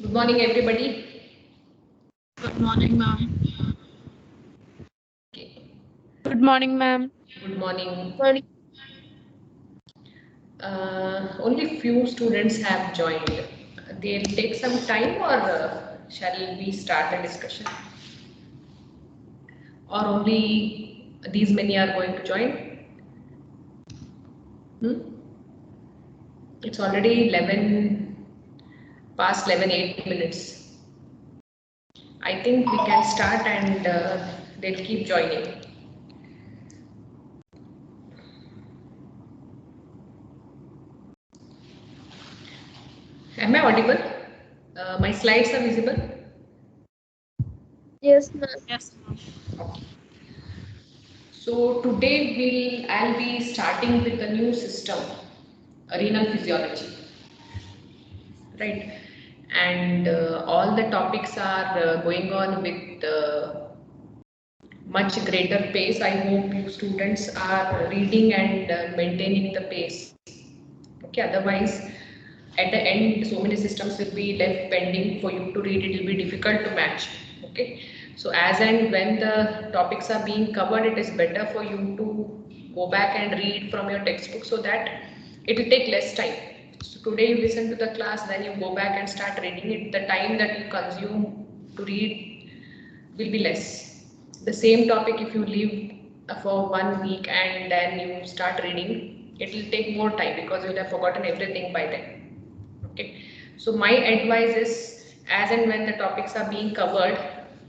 Good morning, everybody. Good morning, ma'am. Okay. Good morning, ma'am. Good morning. Morning. Only few students have joined. They'll take some time, or shall we start the discussion? Or only these many are going to join? Hmm? It's already 11 past 11, 8 minutes. I think we can start and they'll keep joining. Am I audible? My slides are visible? Yes, ma'am. Yes, ma'am. Okay. So today I'll be starting with a new system, renal physiology, right? And all the topics are going on with much greater pace. I hope you students are reading and maintaining the pace. Okay, otherwise at the end so many systems will be left pending for you to read. It will be difficult to match. Okay, so as and when the topics are being covered, it is better for you to go back and read from your textbook so that it will take less time. So today you listen to the class, then you go back and start reading it. The time that you consume to read will be less. The same topic, if you leave for 1 week and then you start reading, it will take more time because you'll have forgotten everything by then. Okay. So my advice is, as and when the topics are being covered,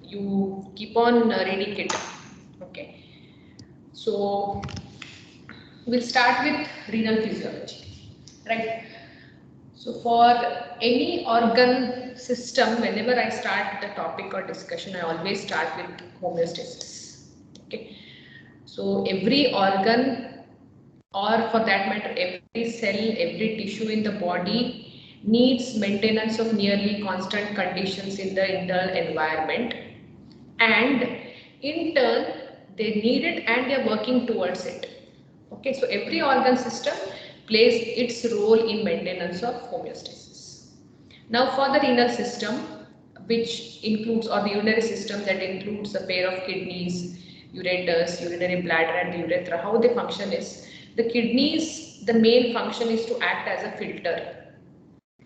you keep on reading it. Okay. So we'll start with renal physiology, right? So for any organ system, whenever I start the topic or discussion, I always start with homeostasis. Okay. So every organ, or for that matter, every cell, every tissue in the body needs maintenance of nearly constant conditions in the internal environment, and in turn they need it and they are working towards it. Okay, so every organ system plays its role in maintenance of homeostasis. Now for the renal system, which includes, or the urinary system, that includes a pair of kidneys, ureters, urinary bladder and the urethra. How they function is, the kidneys, the main function is to act as a filter.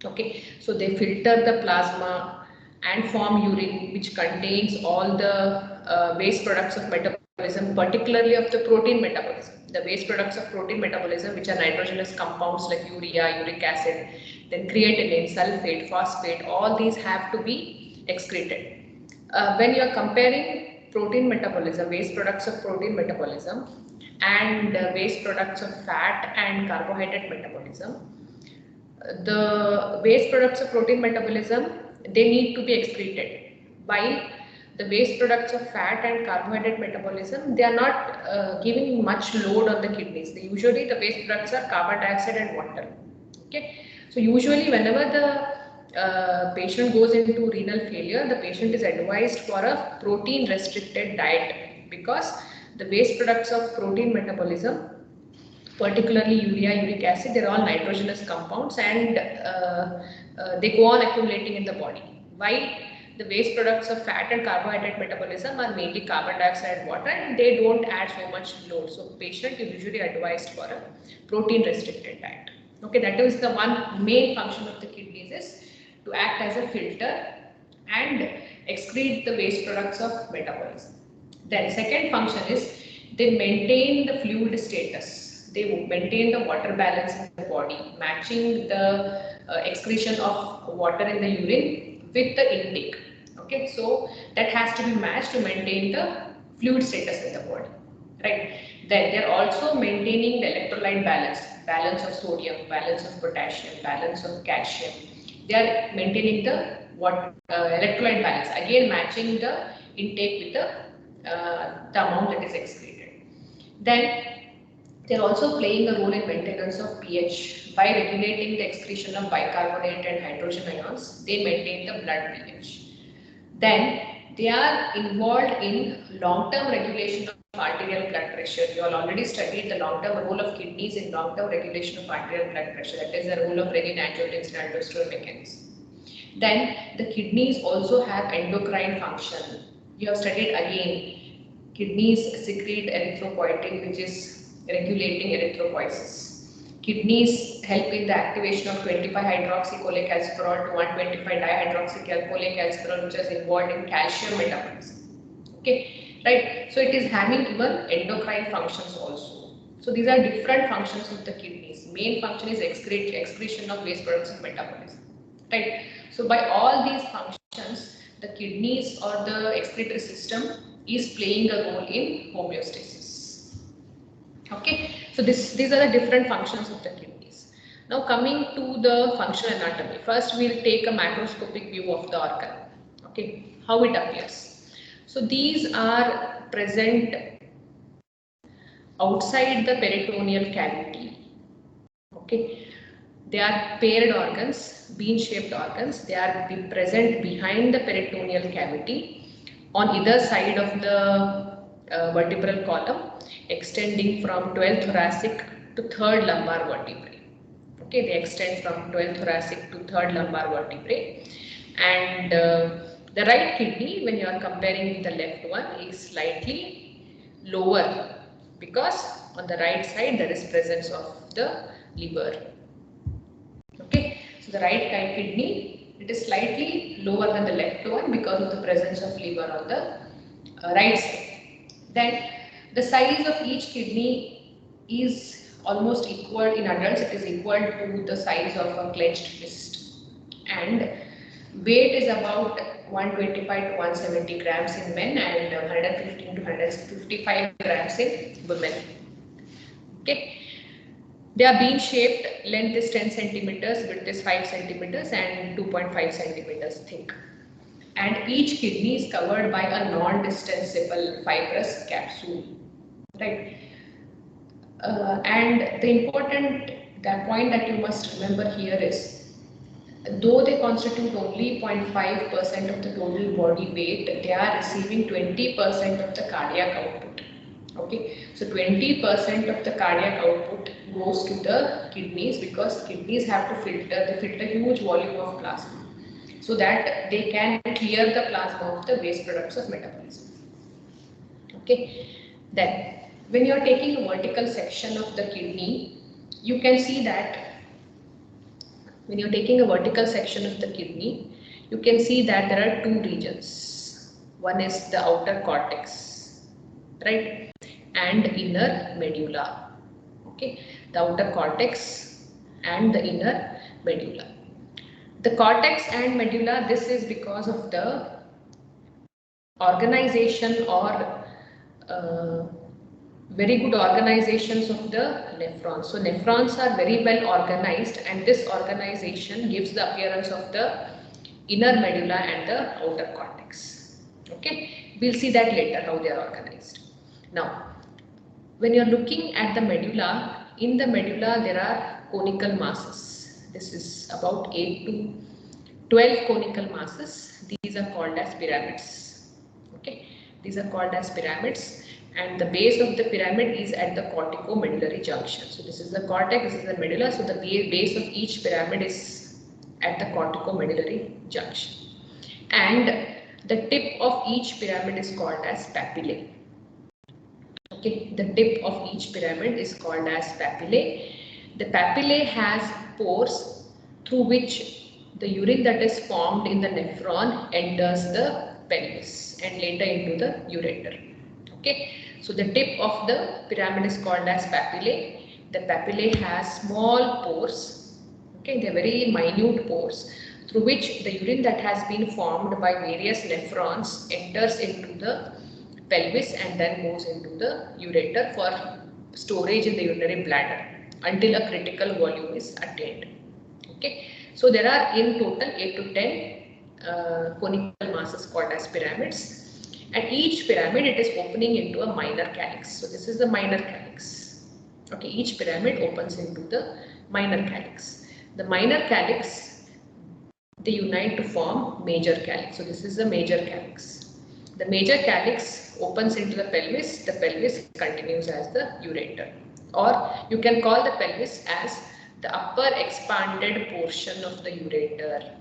Okay, so they filter the plasma and form urine, which contains all the waste products of metabolism, particularly of the protein metabolism. The waste products of protein metabolism, which are nitrogenous compounds like urea, uric acid, then creatinine, sulfate, phosphate, all these have to be excreted. When you are comparing protein metabolism, waste products of protein metabolism, and waste products of fat and carbohydrate metabolism, the waste products of protein metabolism, they need to be excreted, while the waste products of fat and carbohydrate metabolism, they are not giving much load on the kidneys. Usually the waste products are carbon dioxide and water. Okay, so usually whenever the patient goes into renal failure, the patient is advised for a protein restricted diet, because the waste products of protein metabolism, particularly urea, uric acid, they're all nitrogenous compounds, and they go on accumulating in the body. While the waste products of fat and carbohydrate metabolism are mainly carbon dioxide and water, and they don't add so much load. So patient is usually advised for a protein restricted diet. Okay, that is the one main function of the kidneys, is to act as a filter and excrete the waste products of metabolism. Then second function is they maintain the fluid status. They maintain the water balance in the body, matching the excretion of water in the urine with the intake. Okay, so that has to be matched to maintain the fluid status in the body, right? Then they are also maintaining the electrolyte balance, balance of sodium, balance of potassium, balance of calcium. They are maintaining the electrolyte balance, again matching the intake with the amount that is excreted. Then they are also playing a role in maintenance of pH by regulating the excretion of bicarbonate and hydrogen ions. They maintain the blood pH. Then they are involved in long-term regulation of arterial blood pressure. You all already studied the long-term role of kidneys in long-term regulation of arterial blood pressure. That is the role of renin, angiotensin, aldosterone mechanism. Then the kidneys also have endocrine function. You have studied again. Kidneys secrete erythropoietin, which is regulating erythropoiesis. Kidneys help in the activation of 25-hydroxycholecalciferol to 1,25-dihydroxycholecalciferol, which is involved in calcium metabolism. Okay, right? So it is having even endocrine functions also. So these are different functions of the kidneys. Main function is excretion of waste products of metabolism, right? So by all these functions, the kidneys or the excretory system is playing a role in homeostasis. Okay, so these are the different functions of the kidneys. Now coming to the functional anatomy. First we'll take a macroscopic view of the organ. Okay, how it appears. So these are present outside the peritoneal cavity. Okay, they are paired organs, bean-shaped organs. They are present behind the peritoneal cavity on either side of the vertebral column, extending from 12th thoracic to 3rd lumbar vertebrae. Okay, they extend from 12th thoracic to 3rd lumbar vertebrae. And the right kidney, when you are comparing with the left one, is slightly lower because on the right side there is presence of the liver. Okay, so the right kidney, it is slightly lower than the left one because of the presence of liver on the right side. Then the size of each kidney is almost equal in adults. It is equal to the size of a clenched fist, and weight is about 125 to 170 grams in men and 115 to 155 grams in women. Okay. They are bean shaped, length is 10 centimeters, width is 5 centimeters and 2.5 centimeters thick. And each kidney is covered by a non-distensible fibrous capsule, right? And the point that you must remember here is, though they constitute only 0.5% of the total body weight, they are receiving 20% of the cardiac output. Okay, so 20% of the cardiac output goes to the kidneys because kidneys have to filter huge volume of plasma so that they can clear the plasma of the waste products of metabolism. Okay, then when you are taking a vertical section of the kidney, you can see that when you're taking a vertical section of the kidney, you can see that there are two regions. One is the outer cortex, right, and inner medulla. Okay, the outer cortex and the inner medulla. The cortex and medulla, this is because of the organization or very good organizations of the nephrons. So nephrons are very well organized, and this organization gives the appearance of the inner medulla and the outer cortex. Okay, we'll see that later how they are organized. Now, when you're looking at the medulla, in the medulla there are conical masses. This is about 8 to 12 conical masses. These are called as pyramids. Okay, these are called as pyramids, and the base of the pyramid is at the corticomedullary junction. So this is the cortex, this is the medulla. So the base of each pyramid is at the corticomedullary junction, and the tip of each pyramid is called as papillae. Okay, the tip of each pyramid is called as papillae. The papillae has pores through which the urine that is formed in the nephron enters the pelvis and later into the ureter. Okay, so the tip of the pyramid is called as papillae. The papillae has small pores. Okay, they are very minute pores through which the urine that has been formed by various nephrons enters into the pelvis and then goes into the ureter for storage in the urinary bladder until a critical volume is attained. Okay, so there are in total 8 to 10 conical masses called as pyramids. At each pyramid, it is opening into a minor calyx. So this is the minor calyx. Okay, each pyramid opens into the minor calyx. The minor calyx, they unite to form major calyx. So this is the major calyx. The major calyx opens into the pelvis continues as the ureter. Or you can call the pelvis as the upper expanded portion of the ureter.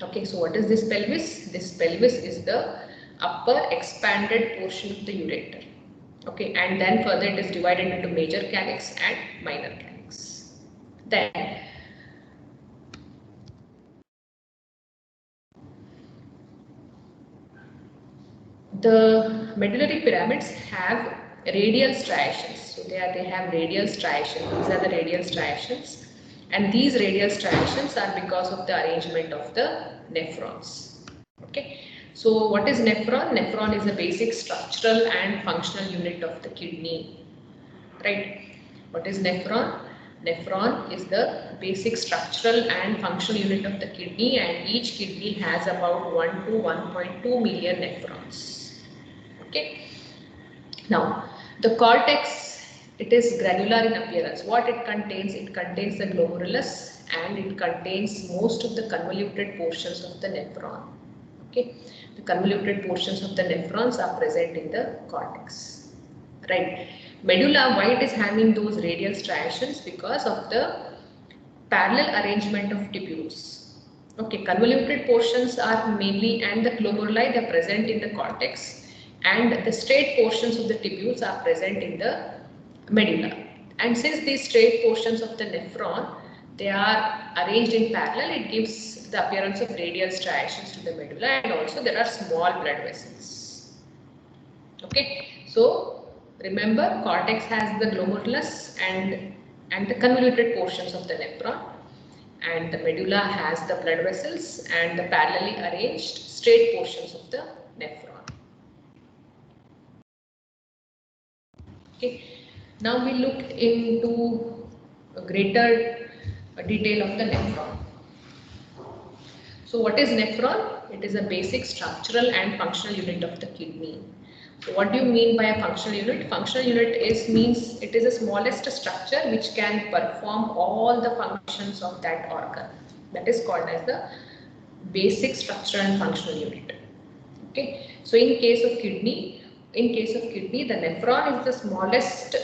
Okay, so what is this pelvis? This pelvis is the upper expanded portion of the ureter. Okay, and then further it is divided into major calyx and minor calyx. Then the medullary pyramids have radial striations. So they have radial striations. These are the radial striations, and these radial striations are because of the arrangement of the nephrons. Okay. So what is nephron? Nephron is a basic structural and functional unit of the kidney. Right. What is nephron? Nephron is the basic structural and functional unit of the kidney, and each kidney has about 1 to 1.2 million nephrons. Okay. Now, the cortex, it is granular in appearance. What it contains? It contains the glomerulus and it contains most of the convoluted portions of the nephron. Okay. The convoluted portions of the nephrons are present in the cortex. Right. Medulla, why it is having those radial striations? Because of the parallel arrangement of tubules. Okay, convoluted portions are mainly, and the glomeruli, they are present in the cortex, and the straight portions of the tubules are present in the medulla. And since these straight portions of the nephron, they are arranged in parallel, it gives the appearance of radial striations to the medulla, and also there are small blood vessels. Okay, so remember, cortex has the glomerulus and the convoluted portions of the nephron, and the medulla has the blood vessels and the parallelly arranged straight portions of the nephron. Okay, now we look into a greater detail of the nephron. So what is nephron? It is a basic structural and functional unit of the kidney. So what do you mean by a functional unit? Functional unit means it is the smallest structure which can perform all the functions of that organ. That is called as the basic structural and functional unit. Okay. So in case of kidney, the nephron is the smallest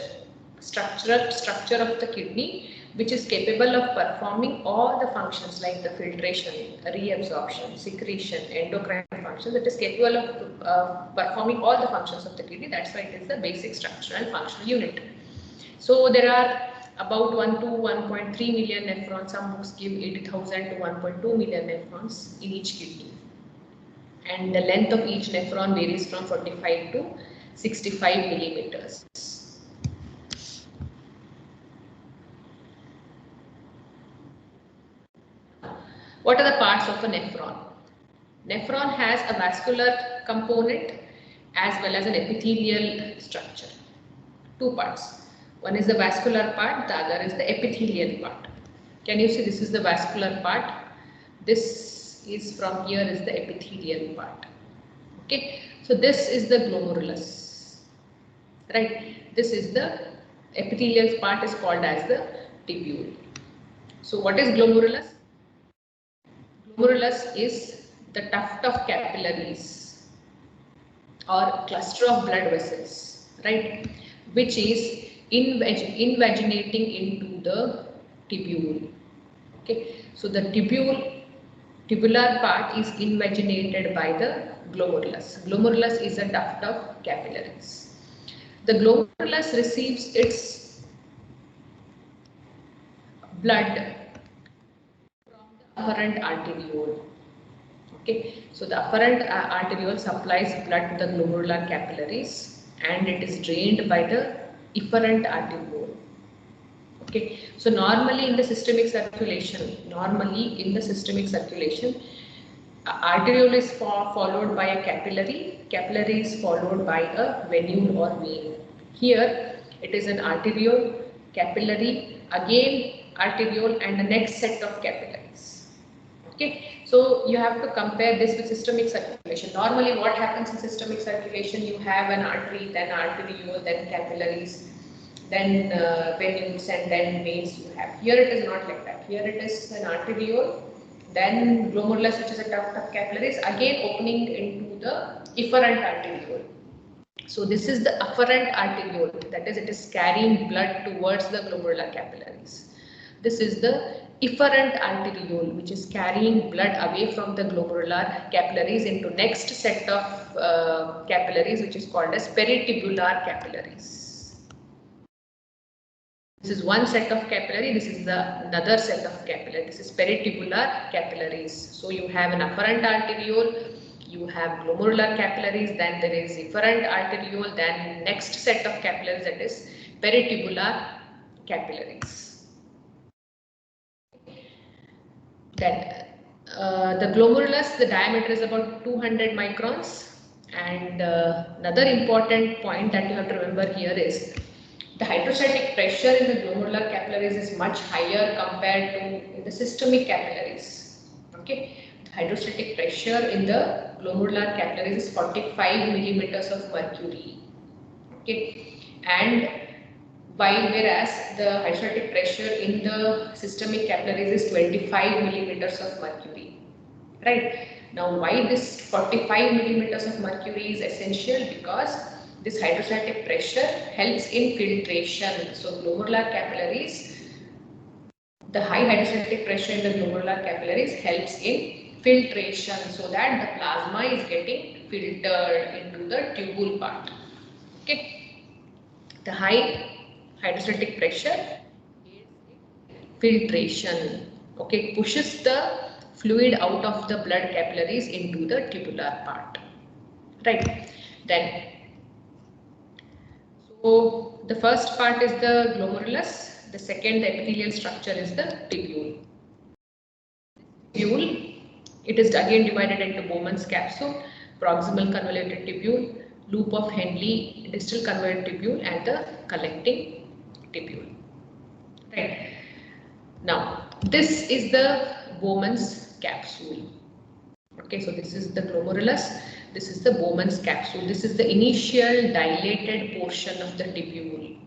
structure of the kidney, which is capable of performing all the functions like the filtration, reabsorption, secretion, endocrine functions. That is capable of performing all the functions of the kidney. That's why it is the basic structural and functional unit. So there are about 1 to 1.3 million nephrons. Some books give 80,000 to 1.2 million nephrons in each kidney. And the length of each nephron varies from 45 to 65 millimeters. What are the parts of a nephron? Nephron has a vascular component as well as an epithelial structure. Two parts. One is the vascular part, the other is the epithelial part. Can you see, this is the vascular part? This is from here is the epithelial part. Okay, so this is the glomerulus. Right, this is the epithelial part is called as the tubule. So what is glomerulus? Glomerulus is the tuft of capillaries or cluster of blood vessels, right, which is invaginating into the tubule. Okay, so the tubular part is invaginated by the glomerulus. Glomerulus is a tuft of capillaries. The glomerulus receives its blood afferent arteriole. Okay, so the afferent arteriole supplies blood to the glomerular capillaries and it is drained by the efferent arteriole. Okay, so normally in the systemic circulation, arteriole is followed by a capillary is followed by a venule or vein. Here it is an arteriole, capillary, again arteriole and the next set of capillaries. Okay, so you have to compare this with systemic circulation. Normally what happens in systemic circulation, you have an artery, then arteriole, then capillaries, then venules and then veins you have. Here it is not like that. Here it is an arteriole, then glomerulus, which is a tuft of capillaries, again opening into the efferent arteriole. So this is the afferent arteriole, that is it is carrying blood towards the glomerular capillaries. This is the efferent arteriole, which is carrying blood away from the glomerular capillaries into next set of capillaries, which is called as peritubular capillaries. This is one set of capillary, this is the another set of capillary. This is peritubular capillaries. So you have an afferent arteriole, you have glomerular capillaries, then there is efferent arteriole, then next set of capillaries, that is peritubular capillaries. Then the glomerulus, the diameter is about 200 microns, and another important point that you have to remember here is the hydrostatic pressure in the glomerular capillaries is much higher compared to in the systemic capillaries. Okay, the hydrostatic pressure in the glomerular capillaries is 45 millimeters of mercury. Okay, and whereas the hydrostatic pressure in the systemic capillaries is 25 millimeters of mercury. Right. Now, why this 45 millimeters of mercury is essential? Because this hydrostatic pressure helps in filtration. So, glomerular capillaries, the high hydrostatic pressure in the glomerular capillaries helps in filtration, so that the plasma is getting filtered into the tubule part. Okay. The high hydrostatic pressure is filtration. Okay, pushes the fluid out of the blood capillaries into the tubular part. Right. Then, so the first part is the glomerulus, the second, the epithelial structure, is the tubule. Tubule, it is again divided into Bowman's capsule, proximal convoluted tubule, loop of Henle, distal convoluted tubule, and the collecting tubule. Right. Now, this is the Bowman's capsule. Okay, so this is the glomerulus, this is the Bowman's capsule, this is the initial dilated portion of the tubule.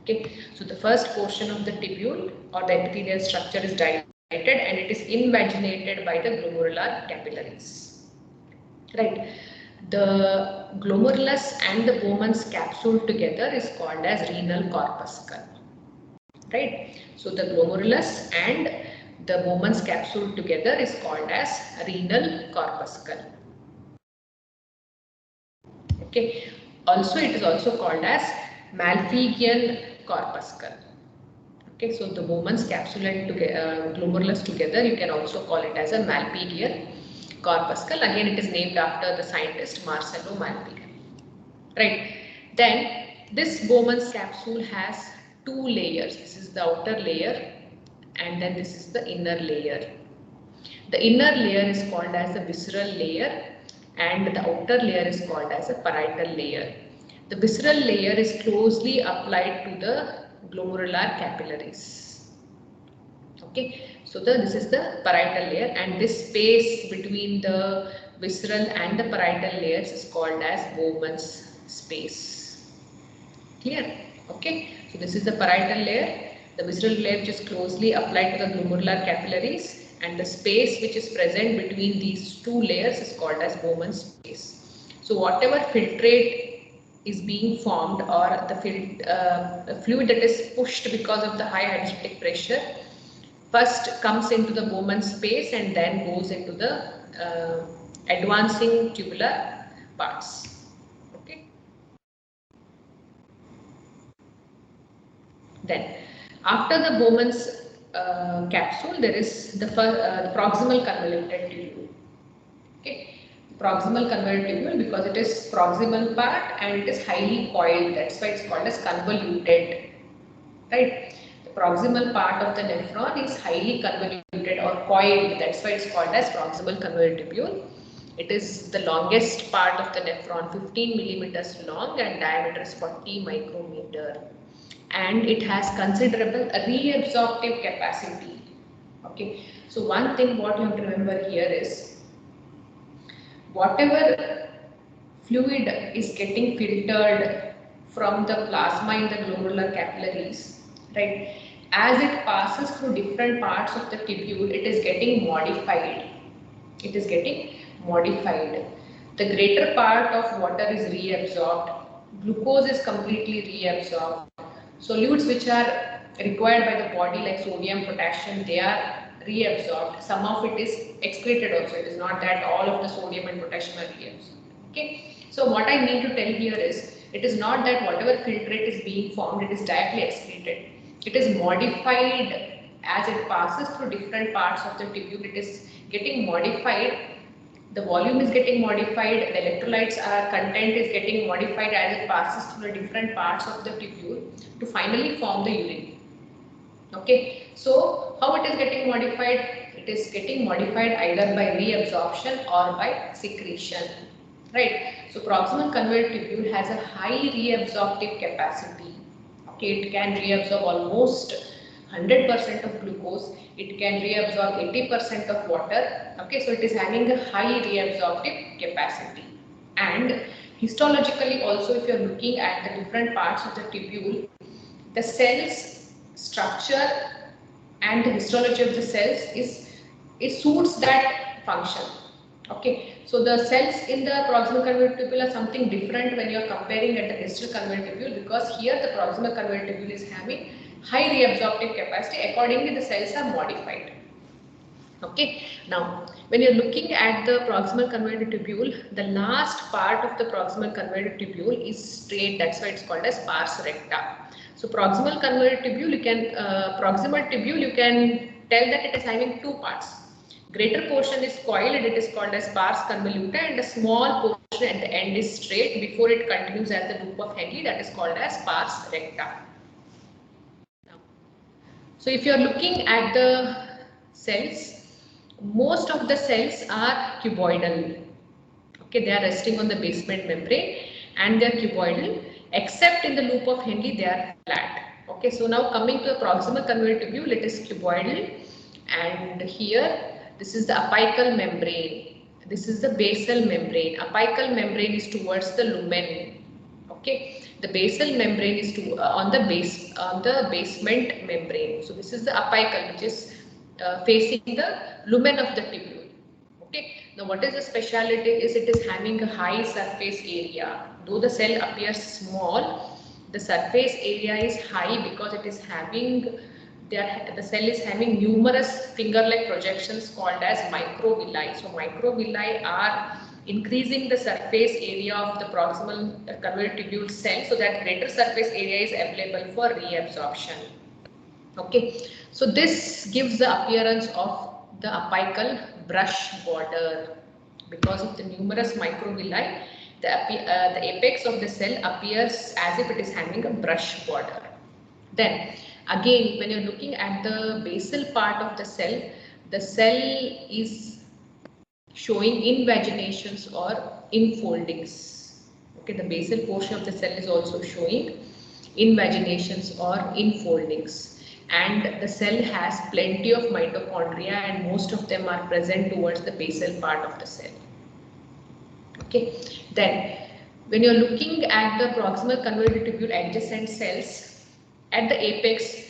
Okay, so the first portion of the tubule or the epithelial structure is dilated and it is invaginated by the glomerular capillaries. Right. The glomerulus and the Bowman's capsule together is called as renal corpuscle. Right. So the glomerulus and the Bowman's capsule together is called as renal corpuscle. Okay. Also, it is also called as Malpighian corpuscle. Okay. So the Bowman's capsule and glomerulus together, you can also call it as a Malpighian corpuscle. Again, it is named after the scientist Marcello Malpighi. Right. Then this Bowman's capsule has two layers. This is the outer layer and then this is the inner layer. The inner layer is called as the visceral layer and the outer layer is called as a parietal layer. The visceral layer is closely applied to the glomerular capillaries. Okay, so this is the parietal layer and this space between the visceral and the parietal layers is called as Bowman's space. Clear? Okay, so this is the parietal layer, the visceral layer which is closely applied to the glomerular capillaries, and the space which is present between these two layers is called as Bowman's space. So whatever filtrate is being formed or the fluid that is pushed because of the high hydrostatic pressure first comes into the Bowman's space and then goes into the advancing tubular parts. Then, after the Bowman's capsule, there is the proximal convoluted tubule. Okay, proximal convoluted tubule because it is proximal part and it is highly coiled. That's why it's called as convoluted. Right. The proximal part of the nephron is highly convoluted or coiled. That's why it's called as proximal convoluted tubule. It is the longest part of the nephron, 15 millimeters long, and diameter is 40 micrometer. And it has considerable reabsorptive capacity. Okay, so one thing what you have to remember here is whatever fluid is getting filtered from the plasma in the glomerular capillaries, right, as it passes through different parts of the tubule, it is getting modified. It is getting modified. The greater part of water is reabsorbed. Glucose is completely reabsorbed. Solutes which are required by the body like sodium, potassium, they are reabsorbed. Some of it is excreted also. It is not that all of the sodium and potassium are reabsorbed. Okay. So what I need to tell here is, it is not that whatever filtrate is being formed, it is directly excreted. It is modified as it passes through different parts of the tubule. It is getting modified. The volume is getting modified, the electrolytes content is getting modified as it passes through the different parts of the tubule to finally form the urine. Okay, so how it is getting modified? It is getting modified either by reabsorption or by secretion, right? So proximal convoluted tubule has a high reabsorptive capacity. Okay, it can reabsorb almost 100% of glucose. It can reabsorb 80% of water. Okay, so it is having a high reabsorptive capacity. And histologically also, if you are looking at the different parts of the tubule, the cells structure and the histology of the cells it suits that function. Okay, so the cells in the proximal convoluted tubule are something different when you are comparing at the distal convoluted tubule, because here the proximal convoluted tubule is having high reabsorptive capacity. Accordingly, the cells are modified. Okay, now when you're looking at the proximal convoluted tubule, the last part of the proximal convoluted tubule is straight. That's why it's called as pars recta. So proximal convoluted tubule, you can proximal tubule, you can tell that it is having two parts. Greater portion is coiled, it is called as pars convoluta, and a small portion at the end is straight before it continues at the loop of Henle, that is called as pars recta. So if you are looking at the cells, most of the cells are cuboidal. Okay, they are resting on the basement membrane and they are cuboidal, except in the loop of Henle they are flat. Okay, so now coming to the proximal convoluted tubule, it is cuboidal, and here this is the apical membrane. This is the basal membrane. Apical membrane is towards the lumen. Okay, the basal membrane is on the basement membrane. So this is the apical, which is facing the lumen of the tubule. Okay, now what is the speciality is it is having a high surface area. Though the cell appears small, the surface area is high because it is having the cell is having numerous finger-like projections called as microvilli. So microvilli are increasing the surface area of the proximal convoluted tubule cell, so that greater surface area is available for reabsorption. Okay, so this gives the appearance of the apical brush border. Because of the numerous microvilli, the apex of the cell appears as if it is having a brush border. Then again, when you're looking at the basal part of the cell is showing invaginations or infoldings. Okay, the basal portion of the cell is also showing invaginations or infoldings, and the cell has plenty of mitochondria and most of them are present towards the basal part of the cell. Okay, then when you're looking at the proximal convoluted tubule adjacent cells, at the apex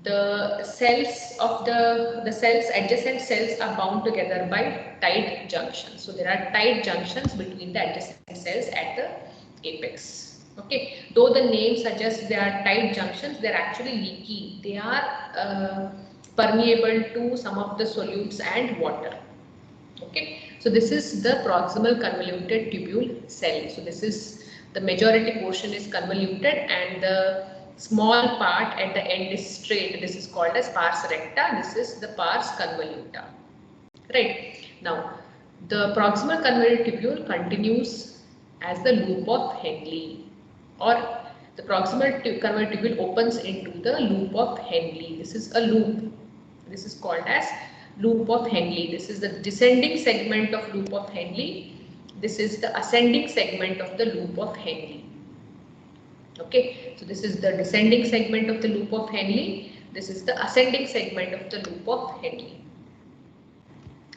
the cells of the cells adjacent cells are bound together by tight junctions. So there are tight junctions between the adjacent cells at the apex. Okay, though the name suggests they are tight junctions, they are actually leaky. They are permeable to some of the solutes and water. Okay, so this is the proximal convoluted tubule cell. So this is the majority portion is convoluted and the small part at the end is straight. This is called as pars recta. This is the pars convoluta. Right, now the proximal convoluted tubule continues as the loop of Henle, or the proximal convoluted tubule opens into the loop of Henle. This is a loop. This is called as loop of Henle. This is the descending segment of loop of Henle. This is the ascending segment of the loop of Henle. Okay, so this is the descending segment of the loop of Henle. This is the ascending segment of the loop of Henle.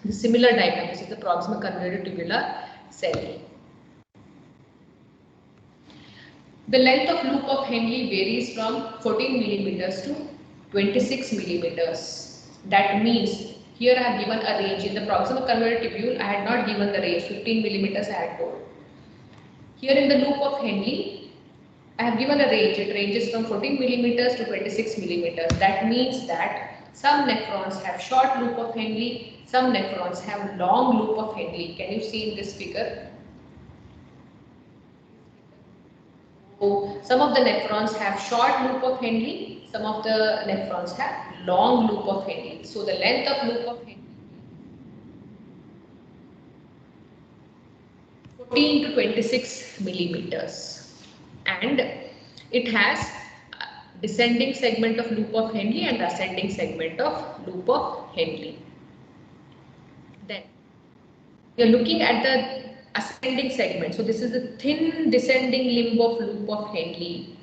The similar diagram, this is the proximal convoluted tubular cell. The length of loop of Henle varies from 14 millimeters to 26 millimeters. That means here I have given a range. In the proximal convoluted tubule, I had not given the range, 15 millimeters I had told. Here in the loop of Henle, I have given a range. It ranges from 14 millimeters to 26 millimeters. That means that some nephrons have short loop of Henle, some nephrons have long loop of Henle. Can you see in this figure? So some of the nephrons have short loop of Henle, some of the nephrons have long loop of Henle. So the length of loop of Henle 14 to 26 millimeters, and it has descending segment of loop of Henle and ascending segment of loop of Henle. Then we are looking at the ascending segment. So this is the thin descending limb of loop of Henle.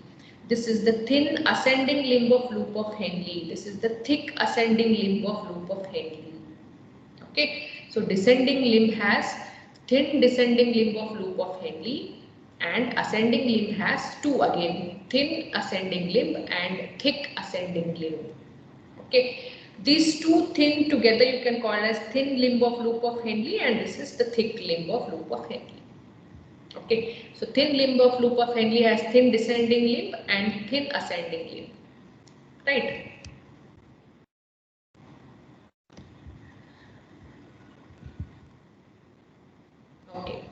This is the thin ascending limb of loop of Henle. This is the thick ascending limb of loop of Henle. Okay, so descending limb has thin descending limb of loop of Henle, and ascending limb has two again, thin ascending limb and thick ascending limb. Okay, these two thin together you can call as thin limb of loop of Henle, and this is the thick limb of loop of Henle. Okay, so thin limb of loop of Henle has thin descending limb and thin ascending limb, right? Okay,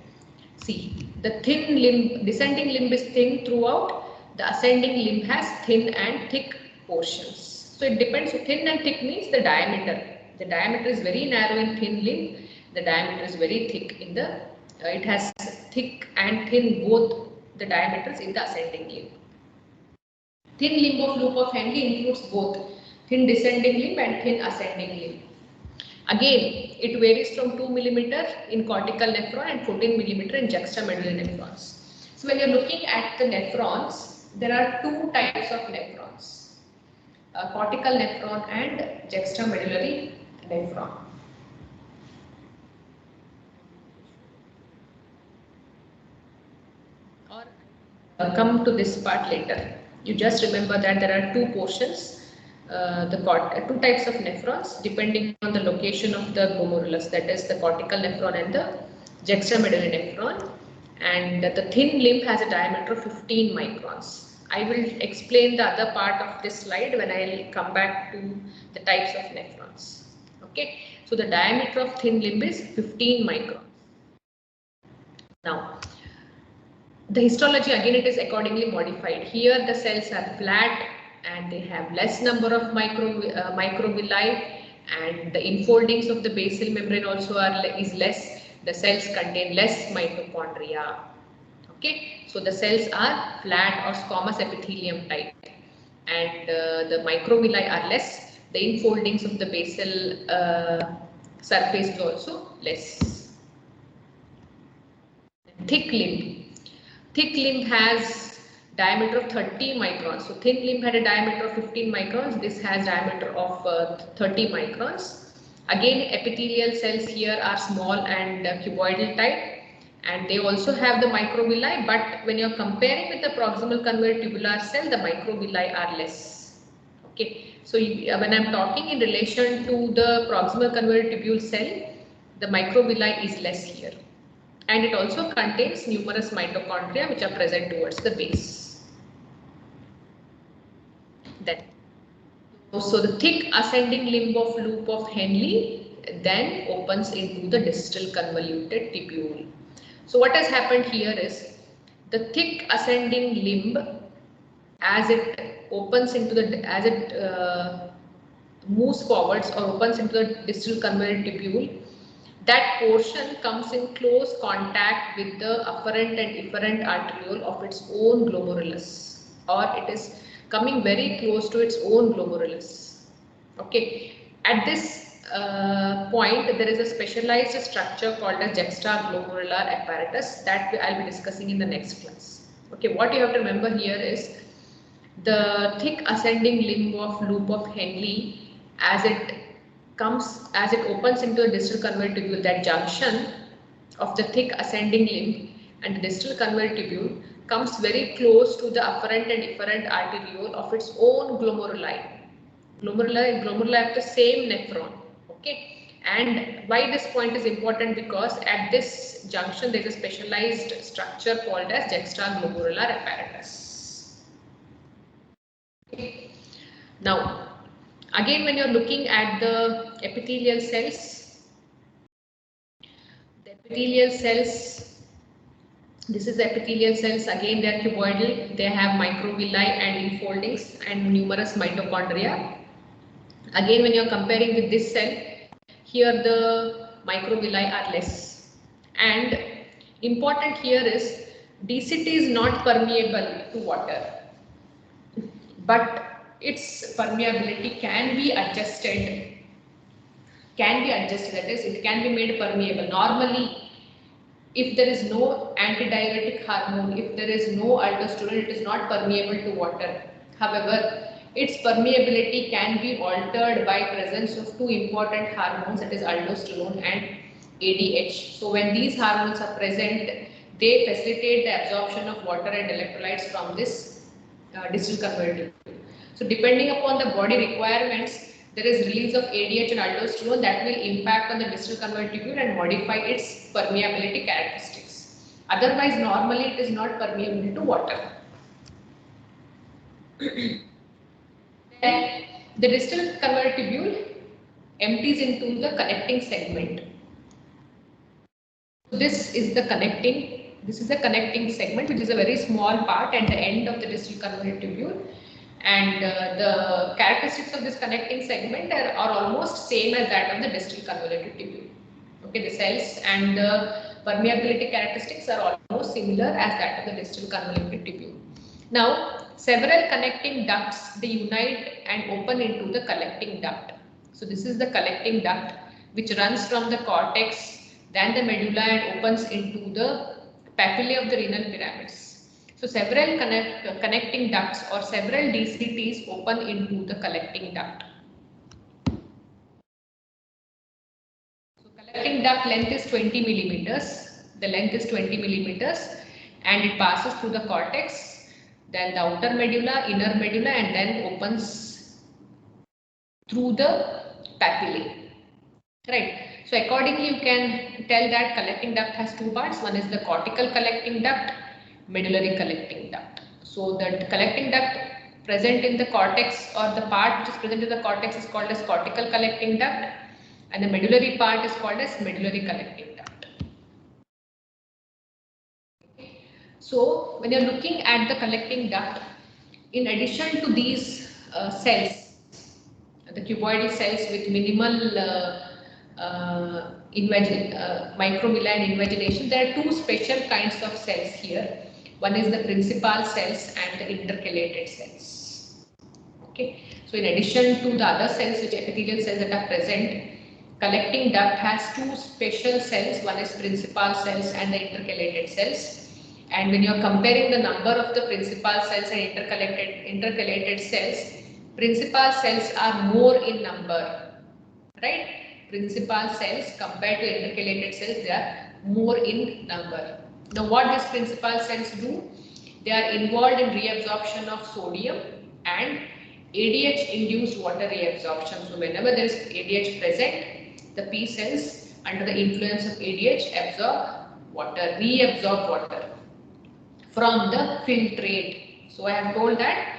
see, the thin limb, descending limb is thin throughout, the ascending limb has thin and thick portions. So it depends, so thin and thick means the diameter. The diameter is very narrow in thin limb, the diameter is very thick in the, it has thick and thin both the diameters in the ascending limb. Thin limb of loop of Henle includes both thin descending limb and thin ascending limb. Again, it varies from 2 millimeter in cortical nephron and 14 millimeter in juxtamedullary nephrons. So when you're looking at the nephrons, there are two types of nephrons, cortical nephron and juxtamedullary nephron. Or come to this part later. You just remember that there are two portions, two types of nephrons depending on the location of the glomerulus, that is the cortical nephron and the juxtamedullary nephron, and the thin limb has a diameter of 15 microns. I will explain the other part of this slide when I will come back to the types of nephrons. Okay, so the diameter of thin limb is 15 microns. Now, the histology again, it is accordingly modified. Here the cells are flat and they have less number of microvilli, and the infoldings of the basal membrane also is less. The cells contain less mitochondria. Okay, so the cells are flat or squamous epithelium type, and the microvilli are less. The infoldings of the basal surface is also less. Thick limb. Thick limb has diameter of 30 microns. So thin limb had a diameter of 15 microns. This has diameter of 30 microns. Again, epithelial cells here are small and cuboidal type, and they also have the microvilli, but when you're comparing with the proximal convoluted tubular cell, the microvilli are less. Okay, so when I'm talking in relation to the proximal convoluted tubule cell, the microvilli is less here. And it also contains numerous mitochondria which are present towards the base. Then, so the thick ascending limb of loop of Henle then opens into the distal convoluted tubule. So what has happened here is the thick ascending limb, as it opens into the, moves forwards or opens into the distal convoluted tubule, that portion comes in close contact with the afferent and efferent arteriole of its own glomerulus, or it is coming very close to its own glomerulus. Okay, at this point there is a specialized structure called as juxtaglomerular apparatus that I'll be discussing in the next class. Okay, what you have to remember here is the thick ascending limb of loop of Henle, as it opens into the distal convoluted tubule, that junction of the thick ascending limb and the distal convoluted tubule comes very close to the afferent and efferent arteriole of its own glomeruli. Glomeruli have the same nephron. Okay, and why this point is important? Because at this junction there is a specialized structure called as juxtaglomerular apparatus. Now, again, when you're looking at the epithelial cells, this is the epithelial cells. Again, they are cuboidal. They have microvilli and enfoldings and numerous mitochondria. Again, when you're comparing with this cell, here the microvilli are less. And important here is DCT is not permeable to water, but its permeability can be adjusted. That is, it can be made permeable. Normally, if there is no antidiuretic hormone, if there is no aldosterone, it is not permeable to water. However, its permeability can be altered by presence of two important hormones, that is aldosterone and ADH. So when these hormones are present, they facilitate the absorption of water and electrolytes from this distal converter. So depending upon the body requirements, there is release of ADH and aldosterone that will impact on the distal convoluted tubule and modify its permeability characteristics. Otherwise, normally it is not permeable to water. Then the distal convoluted tubule empties into the connecting segment. This is the connecting segment, which is a very small part at the end of the distal convoluted tubule. And the characteristics of this connecting segment are almost same as that of the distal convoluted tubule. Okay, the cells and the permeability characteristics are almost similar as that of the distal convoluted tubule. Now, several connecting ducts, they unite and open into the collecting duct. So this is the collecting duct which runs from the cortex, then the medulla, and opens into the papillae of the renal pyramids. So several connecting ducts or several DCTs open into the collecting duct. So collecting duct length is 20 millimeters. The length is 20 millimeters and it passes through the cortex, then the outer medulla, inner medulla, and then opens through the papillae. Right. So accordingly, you can tell that collecting duct has two parts. One is the cortical collecting duct, medullary collecting duct. So the collecting duct present in the cortex, or the part which is present in the cortex, is called as cortical collecting duct, and the medullary part is called as medullary collecting duct. So when you are looking at the collecting duct, in addition to these cells, the cuboidal cells with minimal microvilli and invagination, there are two special kinds of cells here. One is the principal cells and the intercalated cells. Okay, so in addition to the other cells, which epithelial cells that are present, collecting duct has two special cells. One is principal cells and the intercalated cells. And when you are comparing the number of the principal cells and intercalated cells, principal cells are more in number, right? Principal cells compared to intercalated cells, they are more in number. Now, what these principal cells do? They are involved in reabsorption of sodium and ADH-induced water reabsorption. So, whenever there is ADH present, the P cells under the influence of ADH reabsorb water from the filtrate. So, I have told that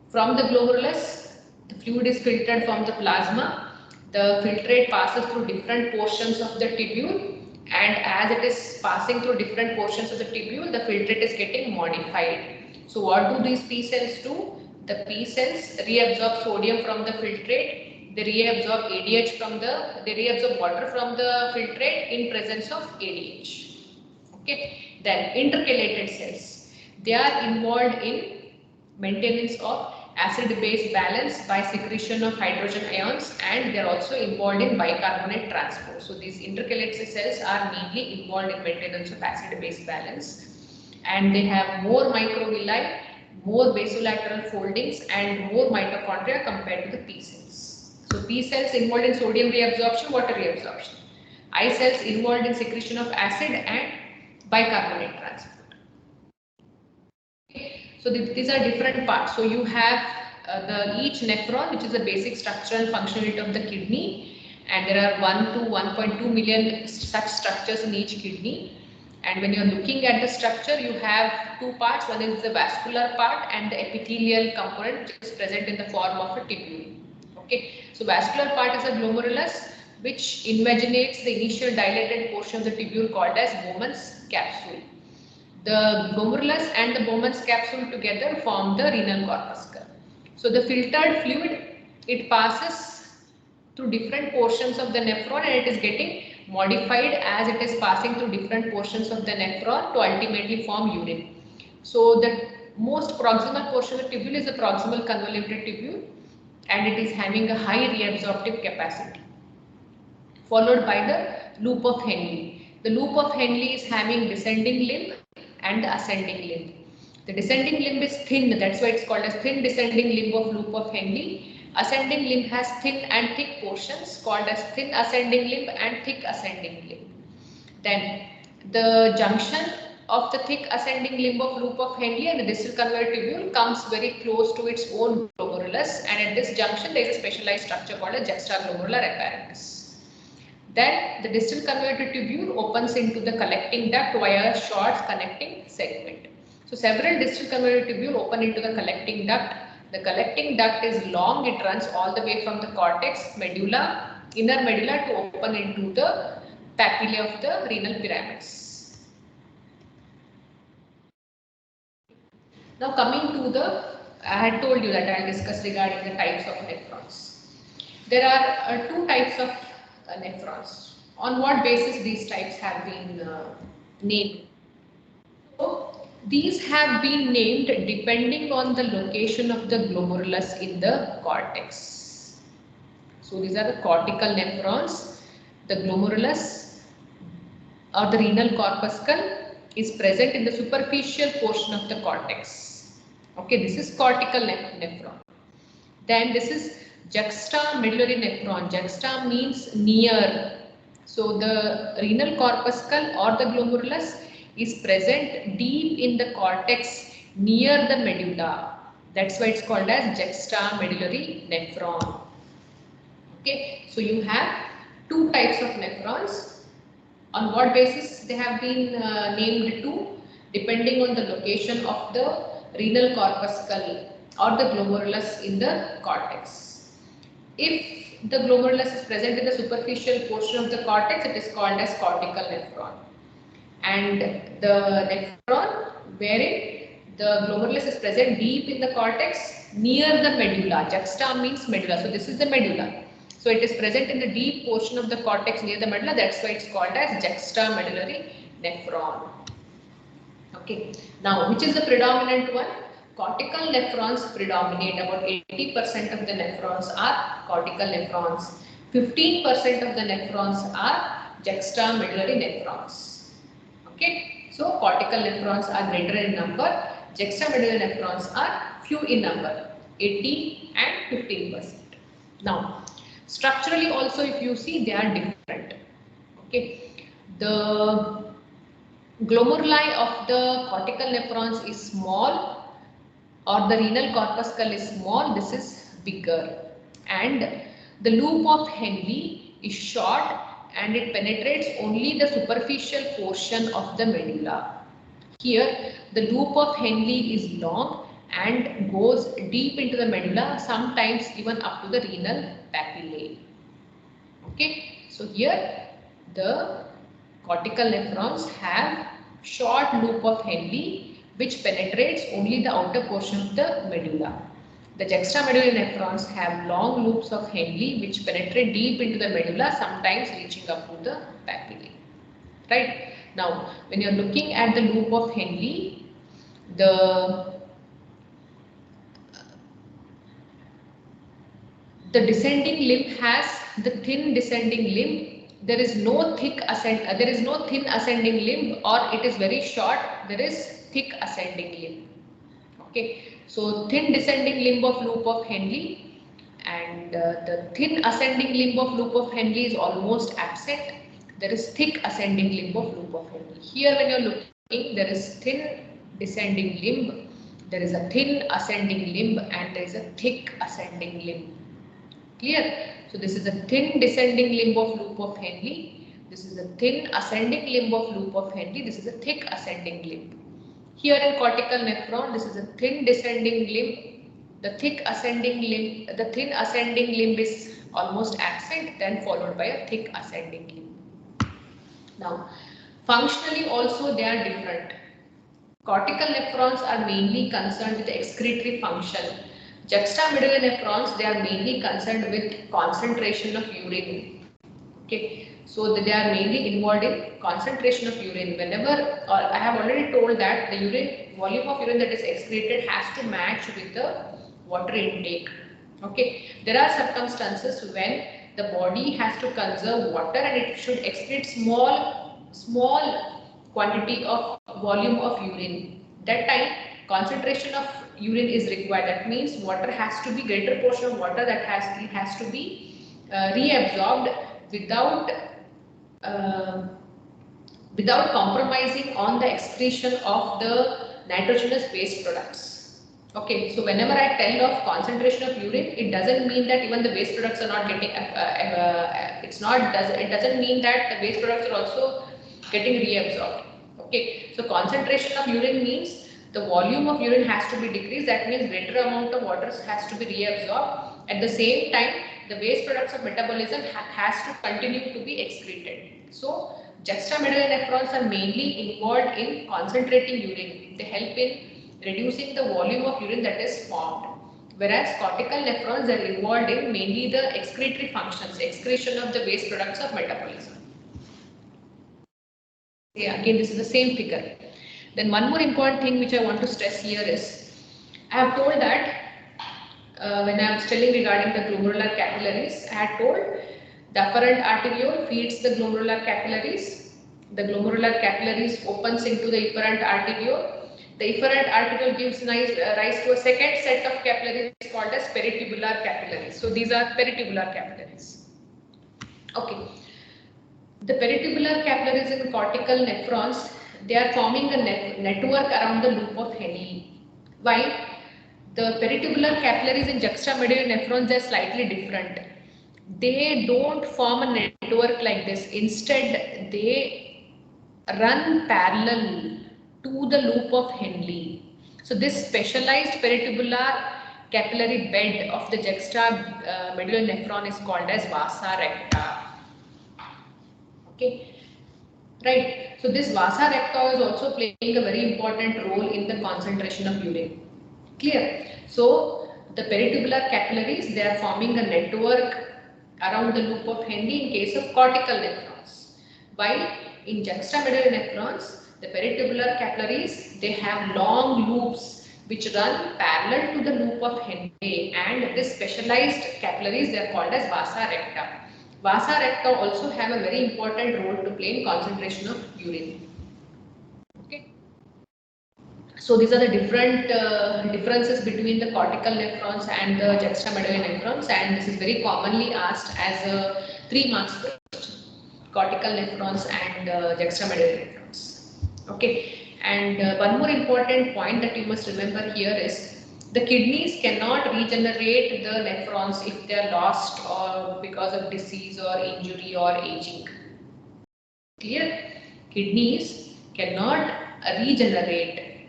from the glomerulus, the fluid is filtered from the plasma. The filtrate passes through different portions of the tubule, and as it is passing through different portions of the tubule, the filtrate is getting modified. So what do these P cells do? The P cells reabsorb sodium from the filtrate, they reabsorb they reabsorb water from the filtrate in presence of ADH. Okay, then intercalated cells, they are involved in maintenance of acid-base balance by secretion of hydrogen ions, and they are also involved in bicarbonate transport. So these intercalated cells are mainly involved in maintenance of acid-base balance, and they have more microvilli, more basolateral foldings, and more mitochondria compared to the P cells. So P cells involved in sodium reabsorption, water reabsorption. I cells involved in secretion of acid and bicarbonate transport. So these are different parts. So you have each nephron, which is the basic structure and functionality of the kidney, and there are 1 to 1.2 million such structures in each kidney. And when you're looking at the structure, you have two parts. One is the vascular part and the epithelial component, which is present in the form of a tubule. Okay, so vascular part is a glomerulus, which invaginates the initial dilated portion of the tubule called as Bowman's capsule. The glomerulus and the Bowman's capsule together form the renal corpuscle. So the filtered fluid, it passes through different portions of the nephron and it is getting modified as it is passing through different portions of the nephron to ultimately form urine. So the most proximal portion of the tubule is the proximal convoluted tubule and it is having a high reabsorptive capacity, followed by the loop of Henle. The loop of Henle is having descending limb and the ascending limb. The descending limb is thin, that's why it's called as thin descending limb of loop of Henle. Ascending limb has thin and thick portions called as thin ascending limb and thick ascending limb. Then the junction of the thick ascending limb of loop of Henle and the distal convoluted tubule comes very close to its own glomerulus, and at this junction there is a specialized structure called a juxtaglomerular apparatus. Then the distal convoluted tubule opens into the collecting duct via a short connecting segment. So several distal convoluted tubule open into the collecting duct. The collecting duct is long, it runs all the way from the cortex, medulla, inner medulla to open into the papillae of the renal pyramids. Now coming to the, I had told you that I will discuss regarding the types of nephrons. There are two types of nephrons. On what basis these types have been named? So, these have been named depending on the location of the glomerulus in the cortex. So these are the cortical nephrons. The glomerulus or the renal corpuscle is present in the superficial portion of the cortex. Okay, this is cortical nephron. Then this is juxtamedullary nephron. Juxta means near. So the renal corpuscle or the glomerulus is present deep in the cortex near the medulla. That's why it's called as juxtamedullary nephron. Okay, so you have two types of nephrons. On what basis they have been named two? Depending on the location of the renal corpuscle or the glomerulus in the cortex. If the glomerulus is present in the superficial portion of the cortex, it is called as cortical nephron. And the nephron wherein the glomerulus is present deep in the cortex near the medulla. Juxta means medulla. So this is the medulla. So it is present in the deep portion of the cortex near the medulla. That's why it's called as juxtamedullary nephron. Okay. Now, which is the predominant one? Cortical nephrons predominate. About 80% of the nephrons are cortical nephrons. 15% of the nephrons are juxtamedullary nephrons. Okay. So, cortical nephrons are greater in number. Juxtamedullary nephrons are few in number, 80 and 15%. Now, structurally also, if you see, they are different. Okay. The glomeruli of the cortical nephrons is small, or the renal corpuscle is small, this is bigger, and the loop of Henle is short and it penetrates only the superficial portion of the medulla. Here the loop of Henle is long and goes deep into the medulla, sometimes even up to the renal papillae. Okay, so here the cortical nephrons have short loop of Henle which penetrates only the outer portion of the medulla. The juxtamedullary nephrons have long loops of Henle which penetrate deep into the medulla, sometimes reaching up to the papillae. Right? Now, when you are looking at the loop of Henle, the descending limb has the thin descending limb. There is no thin ascending limb, or it is very short. There is thick ascending limb. Okay, so thin descending limb of loop of Henle, and the thin ascending limb of loop of Henle is almost absent. There is thick ascending limb of loop of Henle. Here, when you are looking, there is thin descending limb, there is a thin ascending limb, and there is a thick ascending limb. Clear? So this is a thin descending limb of loop of Henle, This is a thin ascending limb of loop of Henle. This is a thick ascending limb. Here in cortical nephron, this is a thin descending limb. The thin ascending limb is almost absent, then followed by a thick ascending limb. Now, functionally also they are different. Cortical nephrons are mainly concerned with the excretory function. Juxtamedullary nephrons, they are mainly concerned with concentration of urine. Okay, so they are mainly involved in concentration of urine. Whenever, I have already told that the urine volume of urine that is excreted has to match with the water intake. Okay, there are circumstances when the body has to conserve water and it should excrete small quantity of volume of urine. That time concentration of urine is required. That means water has to be, greater portion of water that has to be reabsorbed without compromising on the excretion of the nitrogenous waste products. Okay, so whenever I tell of concentration of urine, it doesn't mean that even the waste products are not getting. It doesn't mean that the waste products are also getting reabsorbed. Okay, so concentration of urine means the volume of urine has to be decreased. That means greater amount of water has to be reabsorbed. At the same time, the waste products of metabolism has to continue to be excreted. So juxtamedullary nephrons are mainly involved in concentrating urine. They help in reducing the volume of urine that is formed. Whereas cortical nephrons are involved in mainly the excretory functions, excretion of the waste products of metabolism. Yeah, again, this is the same figure. Then one more important thing which I want to stress here is, I have told that when I was telling regarding the glomerular capillaries, I had told the afferent arteriole feeds the glomerular capillaries. The glomerular capillaries opens into the efferent arteriole. The efferent arteriole gives rise to a second set of capillaries called as peritubular capillaries. So these are peritubular capillaries. Okay. The peritubular capillaries in cortical nephrons, they are forming a network around the loop of Henle. Why? The peritubular capillaries in juxtamedullary nephrons are slightly different. They don't form a network like this. Instead, they run parallel to the loop of Henle. So this specialized peritubular capillary bed of the juxtamedullary nephron is called as vasa recta. Okay, right. So this vasa recta is also playing a very important role in the concentration of urine. Clear? So the peritubular capillaries, they are forming a network around the loop of Henle in case of cortical nephrons. While in juxtamedullary nephrons, the peritubular capillaries, they have long loops which run parallel to the loop of Henle, and this specialized capillaries, they are called as vasa recta. Vasa recta also have a very important role to play in concentration of urine. Okay. So these are the different differences between the cortical nephrons and the juxtamedullary nephrons, and this is very commonly asked as a 3 marks question. Cortical nephrons and juxtamedullary nephrons. Okay, and one more important point that you must remember here is, the kidneys cannot regenerate the nephrons if they are lost or because of disease or injury or aging. Clear? Kidneys cannot regenerate.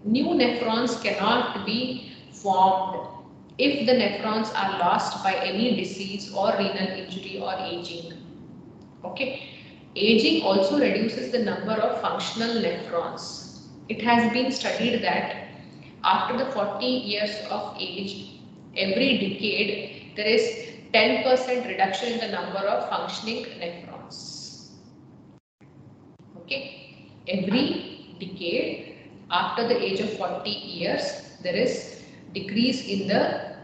New nephrons cannot be formed if the nephrons are lost by any disease or renal injury or aging. Okay. Aging also reduces the number of functional nephrons. It has been studied that after the 40 years of age, every decade, there is 10% reduction in the number of functioning nephrons. Okay, every decade after the age of 40 years, there is decrease in the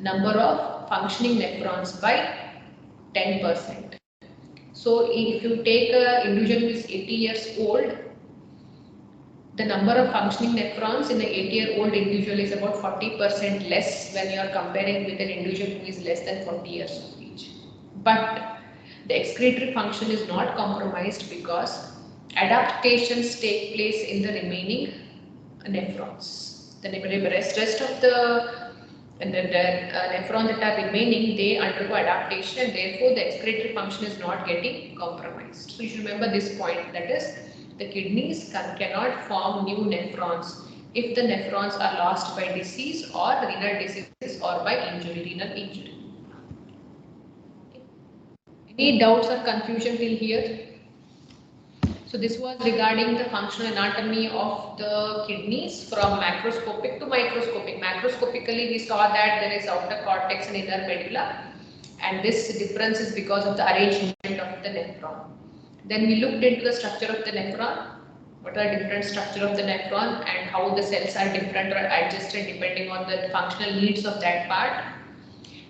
number of functioning nephrons by 10%. So if you take an individual who is 80 years old, the number of functioning nephrons in an 80-year-old individual is about 40% less when you are comparing with an individual who is less than 40 years of age. But the excretory function is not compromised because adaptations take place in the remaining nephrons. The rest of the and the nephrons that are remaining, they undergo adaptation, and therefore the excretory function is not getting compromised. So you should remember this point, that is, the kidneys cannot form new nephrons if the nephrons are lost by disease or renal diseases or by injury, renal injury. Okay. Any doubts or confusion till here? So this was regarding the functional anatomy of the kidneys from macroscopic to microscopic. Macroscopically, we saw that there is outer cortex and inner medulla, and this difference is because of the arrangement of the nephron. Then we looked into the structure of the nephron, what are different structure of the nephron and how the cells are different or adjusted depending on the functional needs of that part.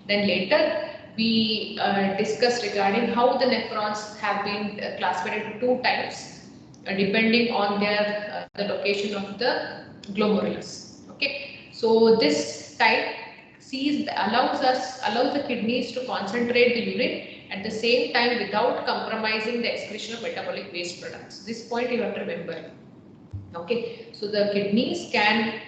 Then later we discussed regarding how the nephrons have been classified into two types depending on their the location of the glomerulus. Okay, so this type allows the kidneys to concentrate the urine at the same time without compromising the excretion of metabolic waste products. This point you have to remember. Okay, so the kidneys can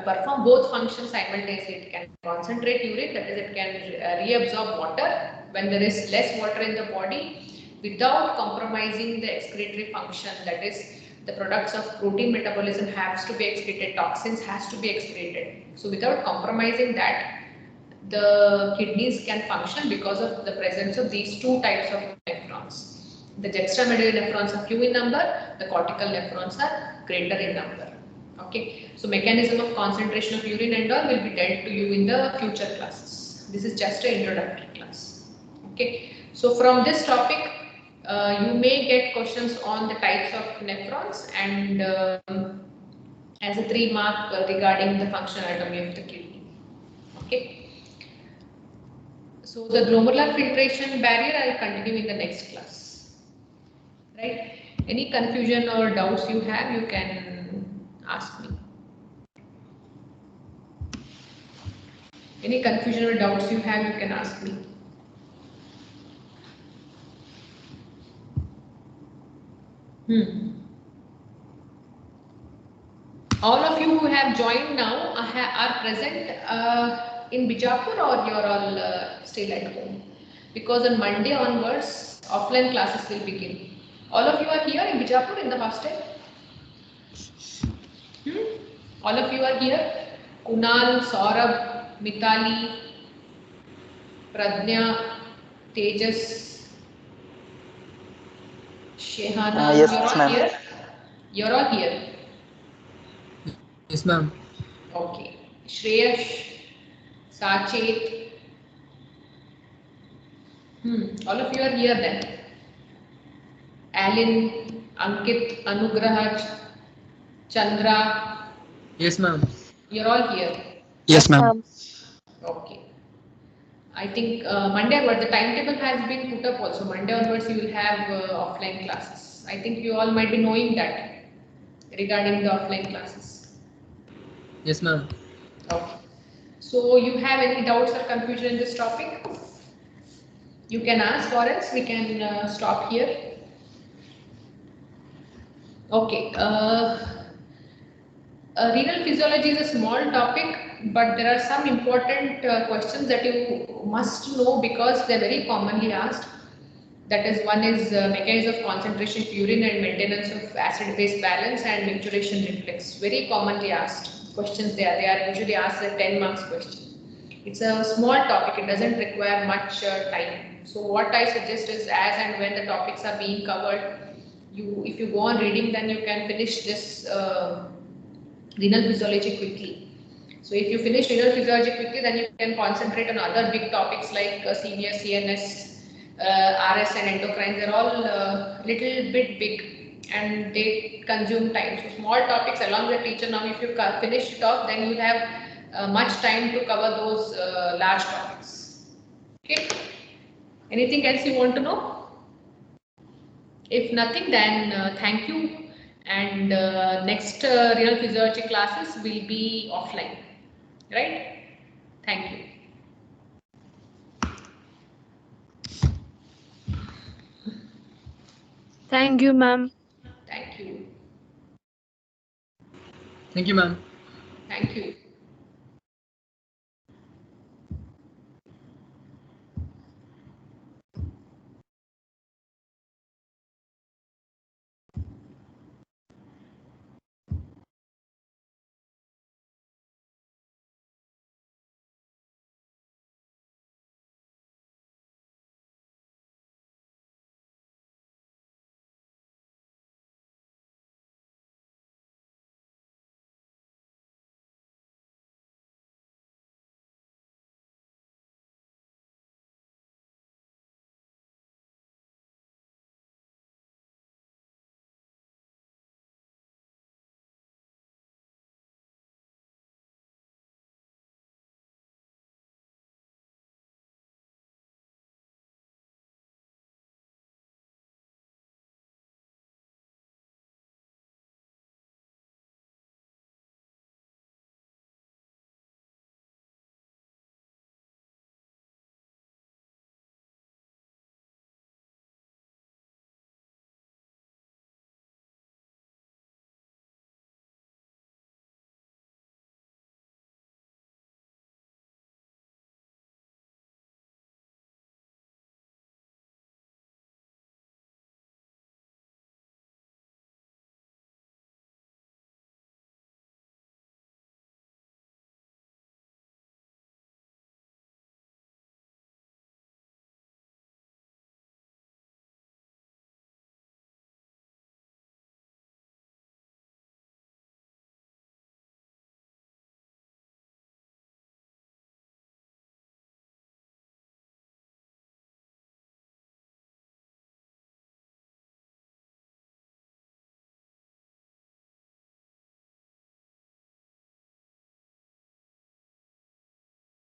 perform both functions simultaneously. It can concentrate urine, that is, it can reabsorb water when there is less water in the body without compromising the excretory function, that is, the products of protein metabolism has to be excreted, toxins has to be excreted. So without compromising that, the kidneys can function because of the presence of these two types of nephrons. The juxtamedullary nephrons are few in number, the cortical nephrons are greater in number. Okay, so mechanism of concentration of urine and all will be dealt to you in the future classes. This is just an introductory class. Okay, so from this topic, you may get questions on the types of nephrons and as a 3 mark regarding the functional anatomy of the kidney. Okay. So the glomerular filtration barrier I will continue in the next class. Right? Any confusion or doubts you have, you can ask me. Any confusion or doubts you have, you can ask me. All of you who have joined now are present in Bijapur, or you're all still at home? Because on Monday onwards, offline classes will begin. All of you are here in Bijapur in the hostel? All of you are here? Kunal, Saurabh, Mitali, Pradnya, Tejas, Shehana, Yes, you're all ma'am. here? You're all here? Yes, ma'am. Okay. Shreyash, Sachet. All of you are here then. Alin, Ankit, Anugrah, Chandra. Yes, ma'am. You're all here. Yes, ma'am. Okay. I think Monday onward, the timetable has been put up also. Monday onwards you will have offline classes. I think you all might be knowing that regarding the offline classes. Yes, ma'am. Okay. So you have any doubts or confusion in this topic? You can ask, or else we can stop here. Okay. Renal physiology is a small topic, but there are some important questions that you must know because they're very commonly asked. That is, one is mechanism of concentration of urine and maintenance of acid-base balance and micturition reflex. Very commonly asked questions there. They are usually asked as 10 marks question. It's a small topic. It doesn't require much time. So what I suggest is, as and when the topics are being covered, if you go on reading, then you can finish this renal physiology quickly. So if you finish renal physiology quickly, then you can concentrate on other big topics like senior CNS, RS and endocrine. They're all little bit big and they consume time. So small topics along the teacher. Now if you finish it off, then you have much time to cover those large topics. Okay. Anything else you want to know? If nothing, then thank you. And next renal physiology classes will be offline. Right? Thank you. Thank you, ma'am. Thank you. Thank you, ma'am.